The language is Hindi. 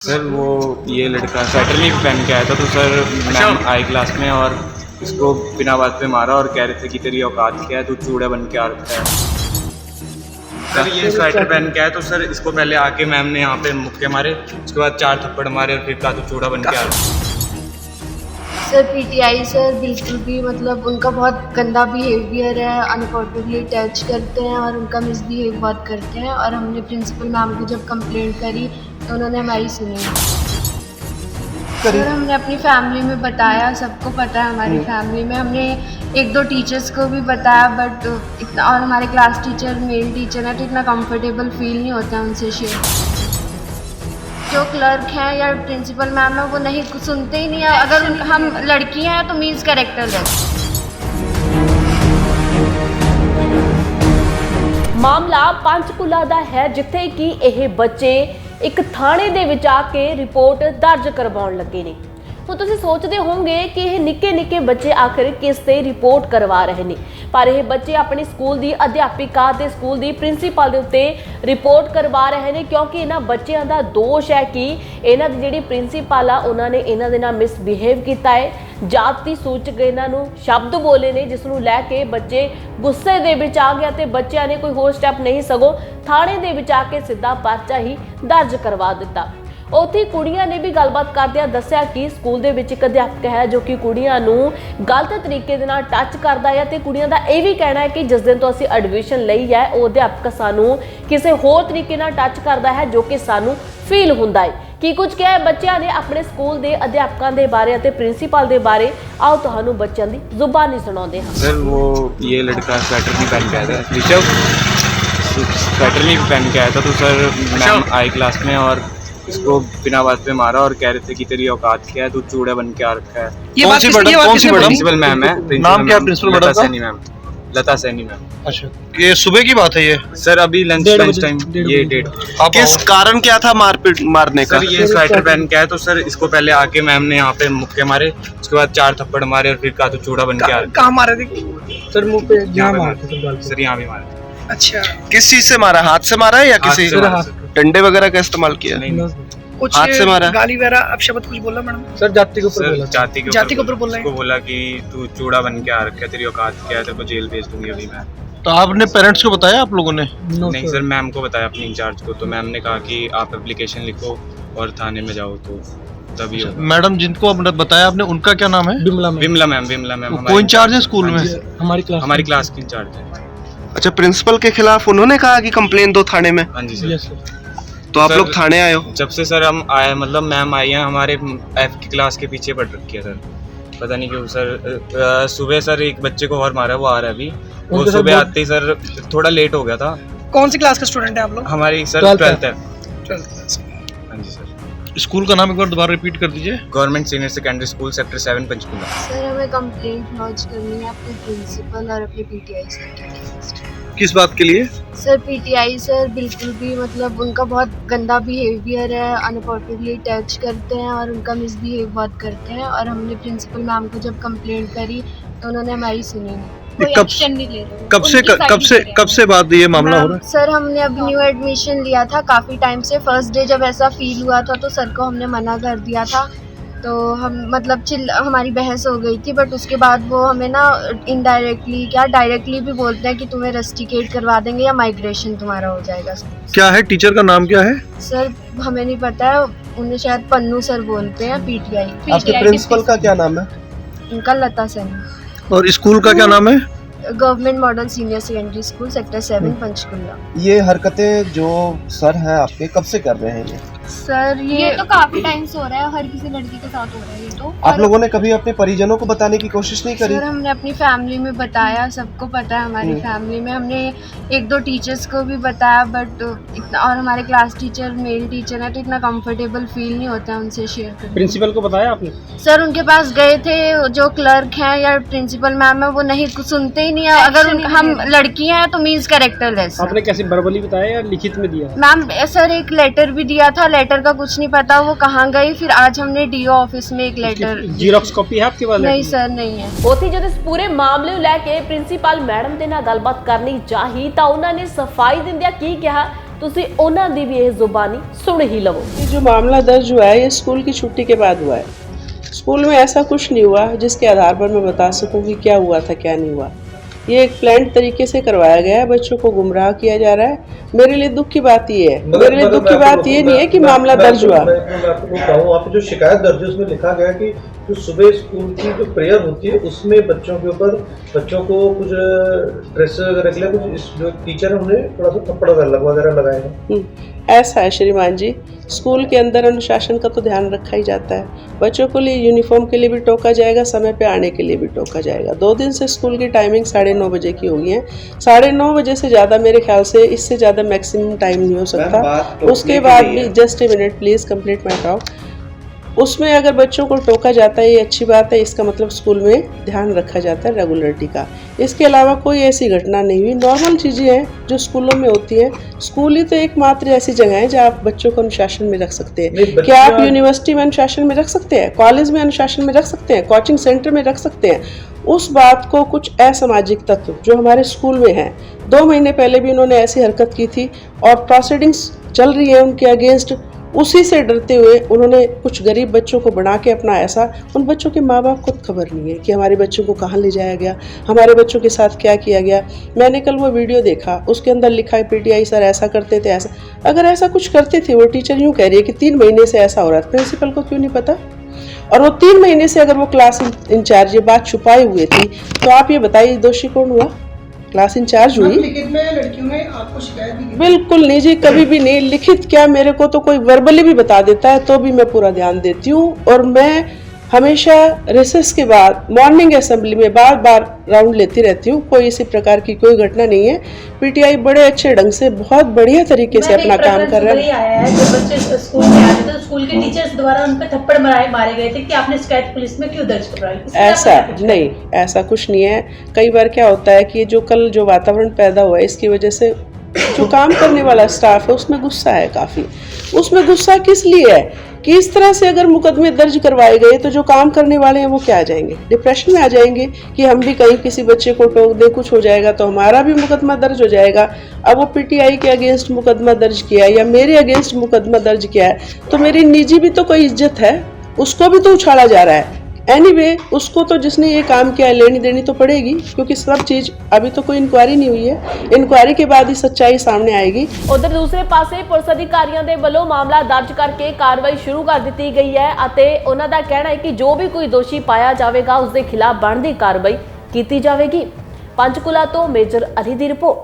सर वो ये लड़का स्वेटर नहीं पहन के आया था, तो सर मैम आई क्लास में और इसको बिना बात पे मारा और कह रहे थे कि तेरी औकात क्या है, तू चूड़ा बन के आ रखा है। सर ये स्वेटर पहन के आया, तो सर इसको पहले आके मैम ने यहाँ पे मुक्के मारे, उसके बाद 4 थप्पड़ मारे और फिर कहा तू चूड़ा बन के आ रखा है। सर पीटीआई सर बिल्कुल भी मतलब उनका बहुत गंदा बिहेवियर है, अनअकॉर्डिंगली टच करते हैं और उनका मिसबिहेव बहुत करते हैं। और हमने प्रिंसिपल मैम को जब कंप्लेंट करी तो उन्होंने हमारी सुनी। सर हमने अपनी फैमिली में बताया, सबको पता है हमारी फैमिली में, हमने 1-2 टीचर्स को भी बताया, बट इतना, और हमारे क्लास टीचर मेल टीचर है तो इतना कंफर्टेबल फील नहीं होता उनसे शेयर। जो क्लर्क हैं या प्रिंसिपल मैम है वो नहीं सुनते ही नहीं है। अगर हम लड़कियां हैं तो मीन्स कैरेक्टरलेस। ਮਾਮਲਾ ਪੰਚਕੂਲਾ ਦਾ ਹੈ, ਜਿੱਥੇ ਕਿ ਇਹ ਬੱਚੇ ਇੱਕ ਥਾਣੇ ਦੇ ਵਿੱਚ ਆ ਕੇ ਰਿਪੋਰਟ ਦਰਜ ਕਰਵਾਉਣ ਲੱਗੇ ਨੇ। ਹੁਣ ਤੁਸੀਂ ਸੋਚਦੇ ਹੋਵੋਗੇ ਕਿ ਇਹ ਨਿੱਕੇ ਬੱਚੇ ਆਖਿਰ ਕਿਸ ਤੇ ਰਿਪੋਰਟ ਕਰਵਾ ਰਹੇ ਨੇ, ਪਰ ਇਹ ਬੱਚੇ ਆਪਣੇ ਸਕੂਲ ਦੀ ਅਧਿਆਪਿਕਾ ਤੇ ਸਕੂਲ ਦੀ ਪ੍ਰਿੰਸੀਪਲ ਦੇ ਉੱਤੇ ਰਿਪੋਰਟ ਕਰਵਾ ਰਹੇ ਨੇ, ਕਿਉਂਕਿ ਇਹਨਾਂ ਬੱਚਿਆਂ ਦਾ ਦੋਸ਼ ਹੈ ਕਿ ਇਹਨਾਂ ਦੀ ਜਿਹੜੀ ਪ੍ਰਿੰਸੀਪਲ ਆ ਉਹਨਾਂ ਨੇ ਇਹਨਾਂ ਦੇ ਨਾਲ ਮਿਸਬਿਹੇਵ ਕੀਤਾ ਹੈ, ਜਾਤੀ ਸੂਚਕ ਇਹਨਾਂ ਨੂੰ ਸ਼ਬਦ ਬੋਲੇ ਨੇ, ਜਿਸ ਨੂੰ ਲੈ ਕੇ ਬੱਚੇ ਗੁੱਸੇ ਦੇ ਵਿੱਚ ਆ ਗਿਆ ਤੇ ਬੱਚਿਆਂ ਨੇ ਕੋਈ ਹੋਰ ਸਟੈਪ ਨਹੀਂ ਸਗੋਂ ਥਾਣੇ ਦੇ ਵਿੱਚ ਆ ਕੇ ਸਿੱਧਾ ਪਰਚਾ ਹੀ ਦਰਜ ਕਰਵਾ ਦਿੱਤਾ। ਉੱਥੇ ਕੁੜੀਆਂ ਨੇ ਵੀ ਗੱਲਬਾਤ ਕਰਦਿਆਂ ਦੱਸਿਆ ਕਿ ਸਕੂਲ ਦੇ ਵਿੱਚ ਇੱਕ ਅਧਿਆਪਕ ਹੈ ਜੋ ਕਿ ਕੁੜੀਆਂ ਨੂੰ ਗਲਤ ਤਰੀਕੇ ਦੇ ਨਾਲ ਟੱਚ ਕਰਦਾ ਹੈ, ਤੇ ਕੁੜੀਆਂ ਦਾ ਇਹ ਵੀ ਕਹਿਣਾ ਹੈ ਕਿ ਜਿਸ ਦਿਨ ਤੋਂ ਅਸੀਂ ਐਡਮਿਸ਼ਨ ਲਈ ਹੈ ਉਹ ਅਧਿਆਪਕ ਸਾਨੂੰ ਕਿਸੇ ਹੋਰ ਤਰੀਕੇ ਨਾਲ ਟੱਚ ਕਰਦਾ ਹੈ ਜੋ ਕਿ ਸਾਨੂੰ ਫੀਲ ਹੁੰਦਾ ਹੈ। ਕੀ ਕੁਝ ਕਿਹਾ ਹੈ ਬੱਚਿਆਂ ਨੇ ਆਪਣੇ ਸਕੂਲ ਦੇ ਅਧਿਆਪਕਾਂ ਦੇ ਬਾਰੇ ਅਤੇ ਪ੍ਰਿੰਸੀਪਲ ਦੇ ਬਾਰੇ, ਆਓ ਤੁਹਾਨੂੰ ਬੱਚਿਆਂ ਦੀ ਜ਼ੁਬਾਨੀ ਸੁਣਾਉਂਦੇ ਹਾਂ। सर वो ये लड़का स्वेटर नहीं पहन के आया था, ऋषभ स्वेटर नहीं पहन के आया था, तो सर मैम आई क्लास में और इसको बिना बात पे मारा और कह रहे थे कि तेरी औकात क्या है, तू चूड़ा बन के आ रखा है। कौन सी मैडम? प्रिंसिपल मैम है। नाम क्या है प्रिंसिपल मैडम का? सैनी मैम, लता सैनी मैम। अच्छा, ये सुबह की बात है ये? सर अभी लंच टाइम ये डेट। किस कारण क्या था मारपीट मारने का? सर ये स्वेटर पहन के आया, तो सर इसको पहले आके मैम ने यहाँ पे मुक्के मारे, उसके बाद 4 थप्पड़ मारे और फिर कहा तू चूड़ा बन के आ रखा है। कहाँ मारे थे? सर मुंह पे यहाँ मारे सर, यहाँ भी मारे। अच्छा, किस चीज से मारा? हाथ से मारा है या किसी हाथ से मारा, सर। डंडे वगैरह का इस्तेमाल किया? नहीं कुछ हाथ से मारा? गाली वगैरह अब शब्द कुछ बोला मैडम? सर जाति के ऊपर बोला, जाति के ऊपर बोला है। उसको बोला कि तू चूड़ा बन के आ रखा है, तेरी औकात क्या है, तेरे को जेल भेज दूंगी अभी मैं। तो आपने पेरेंट्स को बताया आप लोगों ने? नहीं सर, मैम को बताया अपनी इंचार्ज को, तो मैम ने कहा कि आप एप्लीकेशन लिखो और थाने में जाओ, तो तभी होगा। मैडम जिनको आपने बताया आपने, उनका क्या नाम है? विमला मैम कोई इंचार्ज है स्कूल में? हमारी क्लास की इंचार्ज है। अच्छा, प्रिंसिपल के खिलाफ उन्होंने कहा कि कंप्लेन दो थाने में? हाँ जी सर। तो आप सर, लोग थाने आए हो? जब से सर हम आए, मतलब मैम आई हैं, हमारे F की क्लास के पीछे पड़ रखी है सर, पता नहीं क्यों सर। सुबह सर एक बच्चे को और मारा, वो आ रहा है अभी, वो सुबह आते ही सर थोड़ा लेट हो गया था। कौन सी क्लास का स्टूडेंट है आप लोग? हमारी सर 12th है। 12th। हाँ जी सर। स्कूल का नाम एक बार दोबारा रिपीट कर दीजिए। Government senior secondary school sector 7 Panchkula. Sir हमें कंप्लेंट लॉन्च करनी है अपने प्रिंसिपल और अपने पीटीआई सर के अगेंस्ट। किस बात के लिए? सर पीटीआई सर बिल्कुल भी मतलब उनका बहुत गंदा बिहेवियर है, अनअकॉर्डिंगली टच करते हैं और उनका मिसबिहेव बहुत करते हैं। और हमने प्रिंसिपल मैम को जब कंप्लेंट करी तो उन्होंने हमारी सुनी नहीं, कोई एक्शन नहीं ले रहे। कब से बात ये मामला हो रहा है? सर हमने अब न्यू एडमिशन लिया था काफ़ी टाइम से। फर्स्ट डे जब ऐसा फील हुआ था तो सर को हमने मना कर दिया था, तो हम मतलब हमारी बहस हो गई थी, बट उसके बाद वो हमें ना इनडायरेक्टली क्या डायरेक्टली भी बोलते हैं कि तुम्हें रस्टिकेट करवा देंगे या माइग्रेशन तुम्हारा हो जाएगा। क्या है, टीचर का नाम क्या है? सर हमें नहीं पता है, उन्हें शायद पन्नू सर बोलते हैं। पीटीआई आपके प्रिंसिपल का क्या नाम है? उनका लता सैनी। और स्कूल का क्या नाम है? Government model senior secondary school sector 7 Panchkula. ये हरकतें जो सर हैं आपके कब से कर रहे हैं ये? सर ये तो काफी टाइम से हो रहा है, हर किसी लड़की के साथ हो रहा है ये तो। आप लोगों ने कभी अपने परिजनों को बताने की कोशिश नहीं करी? सर हमने अपनी फैमिली में बताया, सबको पता है हमारी फैमिली में, हमने 1-2 टीचर्स को भी बताया, बट इतना, और हमारे क्लास टीचर मेल टीचर है तो इतना कंफर्टेबल फील नहीं होता है उनसे शेयर करने। प्रिंसिपल को बताया आपने? सर उनके पास गए थे, जो क्लर्क हैं या प्रिंसिपल मैम है वो नहीं सुनते ही नहीं है। अगर हम लड़कियां हैं तो मीन्स कैरेक्टरलेस। आपने कैसे वर्बली बताया या लिखित में दिया? मैम सर एक लेटर भी दिया था, लेटर का कुछ नहीं पता वो कहाँ गई। फिर आज हमने डीओ ऑफिस में एक लेटर। जीरोक्स कॉपी है आपके पास? नहीं सर नहीं है। ਉੱਥੇ ਜਦੋਂ ਇਸ ਪੂਰੇ ਮਾਮਲੇ ਨੂੰ ਲੈ ਕੇ ਪ੍ਰਿੰਸੀਪਲ ਮੈਡਮ ਦੇ ਨਾਲ ਗੱਲਬਾਤ ਕਰਨੀ ਚਾਹੀ ਤਾਂ ਉਹਨਾਂ ਨੇ ਸਫਾਈ ਦਿੰਦਿਆਂ ਕੀ ਕਿਹਾ, ਤੁਸੀਂ ਉਹਨਾਂ ਦੀ ਵੀ ਇਹ ਜ਼ੁਬਾਨੀ सुन ही लवो। ये जो मामला दर्ज हुआ है ये स्कूल की छुट्टी के बाद हुआ है। स्कूल में ऐसा कुछ नहीं हुआ जिसके आधार पर मैं बता सकूं कि क्या हुआ था क्या नहीं हुआ। ये एक प्लान्ड तरीके से करवाया गया है, बच्चों को गुमराह किया जा रहा है। मेरे लिए दुख की बात ये है, मेरे लिए दुख की बात ये नहीं है कि मामला दर्ज हुआ। मैं आपको कहूँ, वहाँ पे जो शिकायत दर्ज है उसमें लिखा गया कि जो सुबह स्कूल की जो प्रेयर होती है उसमें बच्चों के ऊपर बच्चों को कुछ ड्रेस वगैरह के लिए कुछ जो टीचर है उन्हें थोड़ा सा थप्पड़ वगैरह लगाए हैं। ऐसा है श्रीमान जी, स्कूल के अंदर अनुशासन का तो ध्यान रखा ही जाता है। बच्चों को लिए यूनिफॉर्म के लिए भी टोका जाएगा, समय पे आने के लिए भी टोका जाएगा। 2 दिन से स्कूल की टाइमिंग 9:30 बजे की हो गई है। 9:30 बजे से ज़्यादा मेरे ख्याल से इससे ज़्यादा मैक्सिमम टाइम नहीं हो सकता। उसके बाद भी just a minute please complete my talk. उसमें अगर बच्चों को टोका जाता है ये अच्छी बात है, इसका मतलब स्कूल में ध्यान रखा जाता है रेगुलरिटी का। इसके अलावा कोई ऐसी घटना नहीं हुई, नॉर्मल चीज़ें हैं जो स्कूलों में होती हैं। स्कूल ही तो एकमात्र ऐसी जगह है जहाँ आप बच्चों को अनुशासन में रख सकते हैं। क्या आप यूनिवर्सिटी में अनुशासन में रख सकते हैं, कॉलेज में अनुशासन में रख सकते हैं, कोचिंग सेंटर में रख सकते हैं? उस बात को कुछ असामाजिक तत्व जो हमारे स्कूल में हैं, 2 महीने पहले भी उन्होंने ऐसी हरकत की थी और प्रोसीडिंग्स चल रही है उनके अगेंस्ट। उसी से डरते हुए उन्होंने कुछ गरीब बच्चों को बना के अपना ऐसा, उन बच्चों के माँ बाप को खबर नहीं है कि हमारे बच्चों को कहाँ ले जाया गया, हमारे बच्चों के साथ क्या किया गया। मैंने कल वो वीडियो देखा, उसके अंदर लिखा है पीटीआई सर ऐसा करते थे ऐसा। अगर ऐसा कुछ करते थे, वो टीचर यूँ कह रही है कि 3 महीने से ऐसा हो रहा है, प्रिंसिपल को क्यों नहीं पता? और वो 3 महीने से अगर वो क्लास इंचार्ज ये बात छुपाए हुए थी, तो आप ये बताइए दोषी कौन हुआ? क्लास इंचार्ज हुई? लिखित में लड़कियों ने आपको शिकायत भी की? बिल्कुल नहीं जी, कभी भी नहीं। लिखित क्या, मेरे को तो कोई वर्बली भी बता देता है तो भी मैं पूरा ध्यान देती हूँ। और मैं हमेशा रिसेस के बाद मॉर्निंग असेंबली में बार बार राउंड लेती रहती हूँ। कोई इसी प्रकार की कोई घटना नहीं है। पीटीआई बड़े अच्छे ढंग से बहुत बढ़िया तरीके से अपना काम कर रहा है। आया है जब बच्चे स्कूल में आए थे तो स्कूल के टीचर्स द्वारा उन पर थप्पड़ मारे गए थे कि आपने शिकायत पुलिस में क्यों दर्ज करवाई? ऐसा नहीं, ऐसा कुछ नहीं है। कई बार क्या होता है कि जो कल जो वातावरण पैदा हुआ है इसकी वजह से जो काम करने वाला स्टाफ है उसमें गुस्सा है काफ़ी। उसमें गुस्सा किस लिए है कि इस तरह से अगर मुकदमे दर्ज करवाए गए तो जो काम करने वाले हैं वो क्या आ जाएंगे, डिप्रेशन में आ जाएंगे कि हम भी कहीं किसी बच्चे को टोक दे, कुछ हो जाएगा तो हमारा भी मुकदमा दर्ज हो जाएगा। अब वो पीटीआई के अगेंस्ट मुकदमा दर्ज किया है या मेरे अगेंस्ट मुकदमा दर्ज किया है तो मेरी निजी भी तो कोई इज्जत है, उसको भी तो उछाला जा रहा है। एनीवे, उसको तो जिसने ये काम किया है लेनी देनी तो पड़ेगी, क्योंकि सब चीज अभी तो कोई इंक्वायरी नहीं हुई है। इंक्वायरी के बाद ही सच्चाई सामने आएगी। उधर दूसरे पासे पुलिस अधिकारियों ਦੇ ਵੱਲੋਂ ਮਾਮਲਾ ਦਰਜ ਕਰਕੇ ਕਾਰਵਾਈ ਸ਼ੁਰੂ ਕਰ ਦਿੱਤੀ ਗਈ ਹੈ ਅਤੇ ਉਹਨਾਂ ਦਾ ਕਹਿਣਾ ਹੈ ਕਿ ਜੋ ਵੀ ਕੋਈ ਦੋਸ਼ੀ ਪਾਇਆ ਜਾਵੇਗਾ ਉਸ ਦੇ ਖਿਲਾਫ ਬਣਦੀ ਕਾਰਵਾਈ ਕੀਤੀ ਜਾਵੇਗੀ। ਪੰਚਕੂਲਾ ਤੋਂ ਮੇਜਰ ਅਲੀ ਦੀ ਰਿਪੋਰਟ।